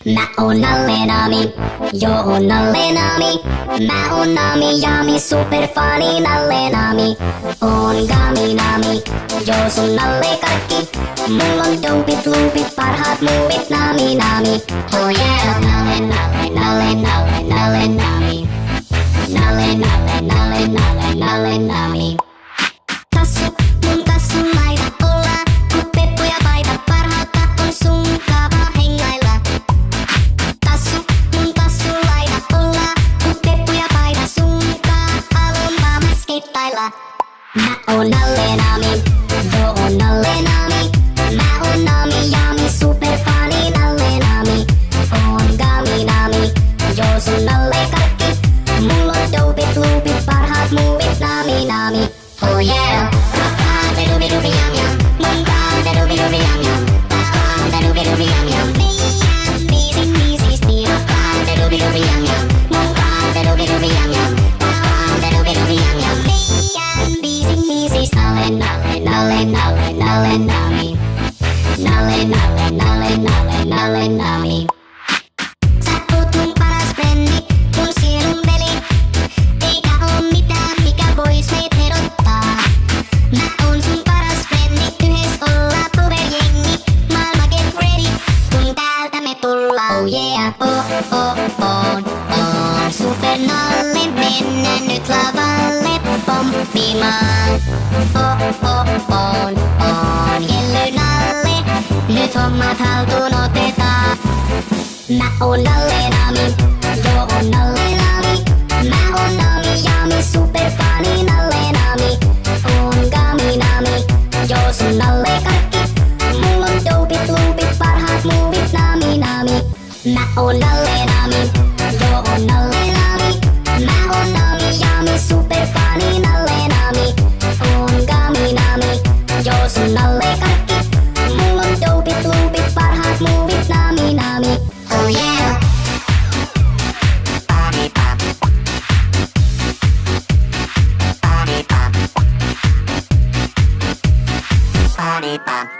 Mä oon Nalle Nami, joo oon Nalle Nami. Mä oon Nami Jami, superfani Nalle Nami. Oon Gami Nami, joo sun Nalle Karkki. Mulla on dopit, loopit, parhaat muuvit Nami Nami. Oh yeah, Nalle Nalle Nalle Nalle Nalle Nami. Nalle Nalle Nalle Nalle Nalle Nami. Tassu, mun tassun laita olla, kun peppu ja paita parhautta on sun kaava hengailla. Tassu, mun tassun laita olla, kun peppu ja paita sun kaava mä skittailla. Mä oon Nalle Nami, joo oon Nalle Nami. Mä oon Nami Jami, superfani Nalle Nami. Oon Gami Nami, joo sun Nalle Karkki. Mulla on dopit, loopit, parhaat muuvit Nami Nami. Oh yeah. Nalle Nami. Nalle Nalle Nalle Nalle Nalle Nami. Sä oot mun paras frendi, mun sielun veli. Eikä oo mitään, mikä vois meit erottaa. Mä oon sun paras frendi, yhdessä ollaan powerjengi. Maailma get ready, kun täältä me tullaan. Oh yeah, on Super Nalle, mennään nyt lavalle pomppimaan. On Jelly Nalle, nyt hommat haltuun otetaan. Mä oon Nalle Nami, joo oon Nalle Nami. Mä oon Nami Jami, superfani Nalle Nami. Oon Gami Nami, joo sun Nalle Karkki. Mulla on dopit, loopit, parhaat muuvit Nami Nami. Mä oon Nalle Nami, joo oon Nalle Nami. Mä oon Nami Jami, superfani Nalle Nami. Oon Gami Nami, joo sun Nalle Karkki. Mulla on dopit, loopit, parhaat muuvit Nami Nami. Oh yeah. Body pop. Body pop. Body pop.